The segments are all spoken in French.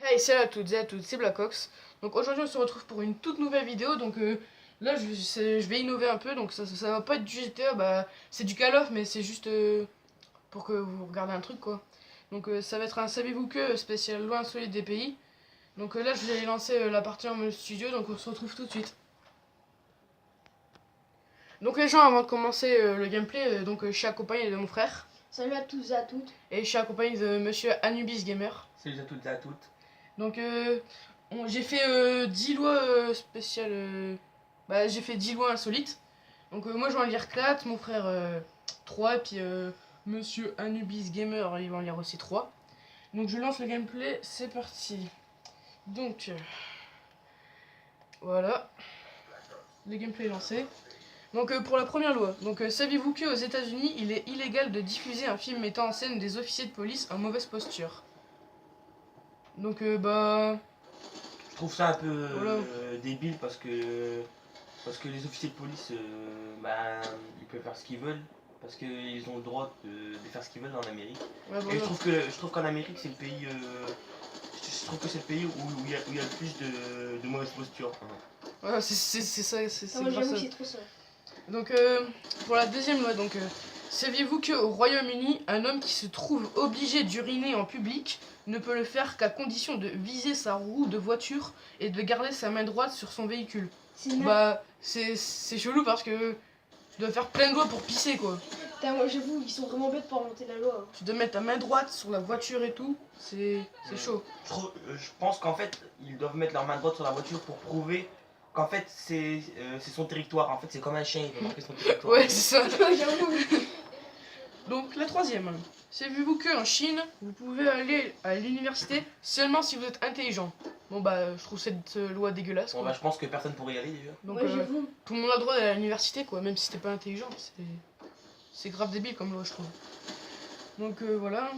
Hey, salut à toutes et à tous, c'est Blackox. Donc aujourd'hui on se retrouve pour une toute nouvelle vidéo. Donc là je vais innover un peu. Donc ça va pas être du GTA, bah c'est du Call of, mais c'est juste pour que vous regardez un truc quoi. Donc ça va être un savez-vous que spécial loin insolite des pays. Donc là je vais lancer la partie en mode studio, donc on se retrouve tout de suite. Donc les gens, avant de commencer le gameplay, je suis accompagné de mon frère. Salut à tous et à toutes. Et je suis accompagné de monsieur Anubis Gamer. Salut à toutes et à toutes. Donc j'ai fait 10 lois spéciales. J'ai fait 10 lois insolites. Donc moi je vais en lire 4, mon frère 3, et puis monsieur Anubis Gamer il va en lire aussi 3. Donc je lance le gameplay, c'est parti. Donc voilà, le gameplay est lancé. Donc pour la première loi, donc saviez-vous qu'aux États-Unis il est illégal de diffuser un film mettant en scène des officiers de police en mauvaise posture. Donc Je trouve ça un peu voilà. débile parce que les officiers de police, ils peuvent faire ce qu'ils veulent parce qu'ils ont le droit de faire ce qu'ils veulent en Amérique. Ouais, Et voilà. je trouve qu'en Amérique c'est le pays, je trouve que c'est le pays où il y a le plus de mauvaise posture. Ouais, c'est ça, c'est Moi grâce j'avoue à... c'est trop ça. Donc pour la deuxième loi, donc saviez-vous qu'au Royaume-Uni, un homme qui se trouve obligé d'uriner en public ne peut le faire qu'à condition de viser sa roue de voiture et de garder sa main droite sur son véhicule. C'est chelou parce que tu dois faire plein de lois pour pisser quoi. Putain, moi j'avoue ils sont vraiment bêtes pour inventer la loi. Tu dois mettre ta main droite sur la voiture et tout, c'est chaud. Je pense qu'en fait ils doivent mettre leur main droite sur la voiture pour prouver qu'en fait c'est son territoire. En fait c'est comme un chien, il peut marquer son territoire. Ouais, c'est ça. J'avoue. Donc la troisième, savez-vous qu'en Chine, vous pouvez aller à l'université seulement si vous êtes intelligent. Bon je trouve cette loi dégueulasse quoi. Bon, je pense que personne pourrait y aller déjà. Donc Ouais, j'avoue. tout le monde a le droit d'aller à l'université quoi, même si t'es pas intelligent. C'est grave débile comme loi je trouve. Donc voilà.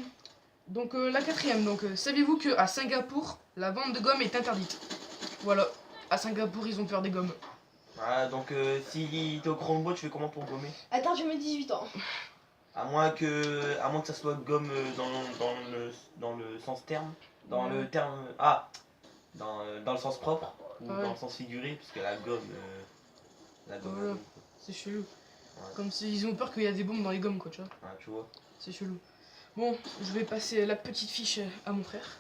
Donc la quatrième, donc saviez-vous qu'à Singapour, la vente de gomme est interdite. Voilà, à Singapour ils ont peur des gommes. Ah, donc si t'es au Chromebook, tu fais comment pour gommer? Attends, j'ai mes 18 ans. À moins que ça soit gomme dans le sens terme, dans Ouais. le terme dans le sens propre ou Ouais. dans le sens figuré, parce que la gomme Voilà. C'est chelou. Ouais. Comme s'ils ont peur qu'il y a des bombes dans les gommes quoi, tu vois. Ouais, tu vois. C'est chelou. Bon, je vais passer la petite fiche à mon frère.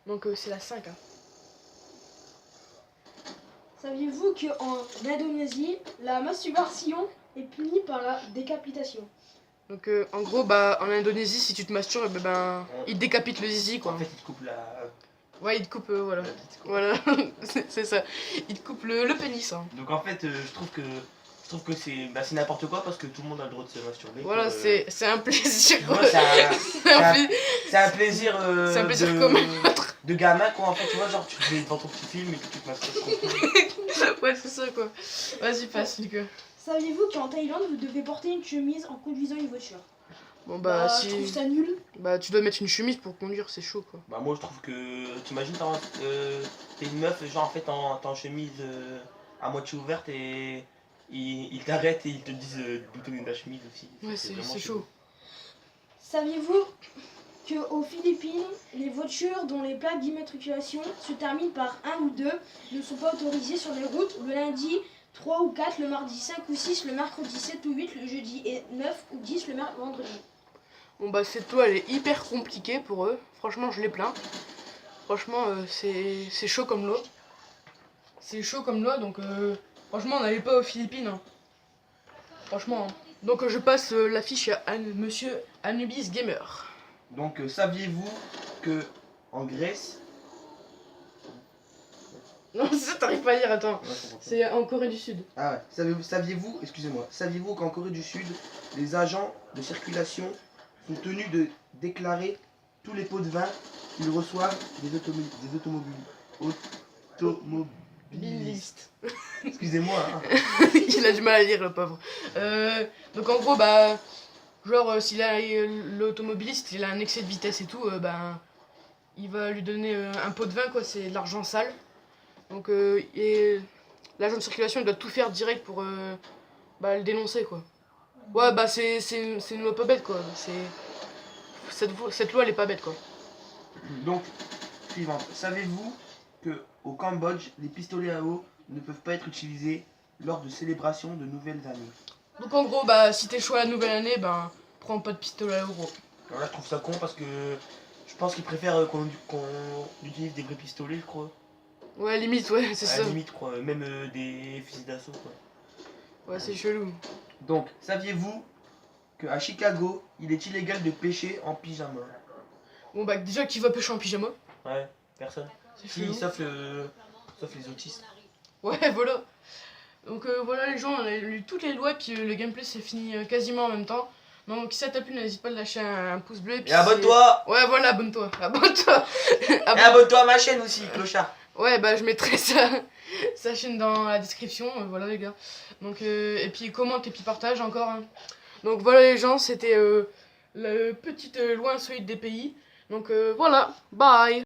Donc c'est la 5. Hein. Saviez-vous qu'en Indonésie, la masturbation est punie par la décapitation? Donc en gros, en Indonésie, si tu te masturbes, ils te décapitent le zizi quoi. En fait, ils te coupent la Ouais, ils te coupent, voilà. petite coupe. Voilà, c'est ça. Ils te coupent le pénis. Hein. Donc en fait, je trouve que c'est n'importe quoi parce que tout le monde a le droit de se masturber. Voilà, c'est un plaisir. Moi, c'est un plaisir. C'est un plaisir commun. De gamin quoi. En fait, tu vois, genre tu fais devant ton petit film et puis tu te masturbes. Ouais, c'est ça quoi. Vas-y, passe, Nico. Saviez-vous qu'en Thaïlande, vous devez porter une chemise en conduisant une voiture? Bon, Je trouve ça nul. tu dois mettre une chemise pour conduire, c'est chaud quoi. Bah moi je trouve que t'imagines t'es une meuf genre en fait t'es en chemise à moitié ouverte et ils t'arrêtent et ils te disent de boutonner ta chemise aussi. Ouais, c'est chaud. Saviez-vous qu'aux Philippines, les voitures dont les plaques d'immatriculation se terminent par 1 ou 2 ne sont pas autorisées sur les routes le lundi 3 ou 4, le mardi 5 ou 6, le mercredi 7 ou 8, le jeudi 9 ou 10, le vendredi? Bon cette loi elle est hyper compliquée pour eux. Franchement je les plains. Franchement c'est chaud comme loi. C'est chaud comme loi donc franchement on n'allait pas aux Philippines. Hein. Franchement. Hein. Donc je passe l'affiche à monsieur Anubis Gamer. Donc saviez-vous que en Grèce... Non ça t'arrives pas à lire, attends. C'est en Corée du Sud. Ah ouais, saviez-vous qu'en Corée du Sud, les agents de circulation sont tenus de déclarer tous les pots de vin qu'ils reçoivent des automobilistes. Excusez-moi. Hein. Il a du mal à lire le pauvre. Donc en gros s'il a l'automobiliste, il a un excès de vitesse et tout, il va lui donner un pot de vin quoi, c'est de l'argent sale. Donc et l'agent de circulation il doit tout faire direct pour le dénoncer quoi. Ouais c'est une loi pas bête quoi. Cette loi elle est pas bête quoi. Donc suivante. Savez-vous que au Cambodge, les pistolets à eau ne peuvent pas être utilisés lors de célébrations de nouvelles années? Donc en gros, bah si t'es chaud à la nouvelle année, ben prends pas de pistolet à eau, gros. Alors là, je trouve ça con parce que je pense qu'ils préfèrent qu'on utilise des vrais pistolets, je crois. Ouais, limite, ouais, c'est À ça. la limite, je crois. Même des fusils d'assaut, quoi. Ouais, c'est chelou. Donc, saviez-vous qu'à Chicago, il est illégal de pêcher en pyjama? Bon, bah déjà, qui va pêcher en pyjama? Ouais, personne. C'est Si, chelou. sauf les autistes. Ouais, voilà. Donc voilà, les gens, on a lu toutes les lois, puis le gameplay s'est fini quasiment en même temps. Donc si ça t'a plu, n'hésite pas à lâcher un pouce bleu. Et abonne-toi! Ouais, voilà, abonne-toi. Abonne-toi. Et abonne-toi à ma chaîne aussi, clochard! Ouais, bah je mettrai sa chaîne dans la description, voilà les gars. Donc, et puis commente et puis partage encore. Hein. Donc voilà les gens, c'était la petite loi insolite des pays. Donc voilà, bye!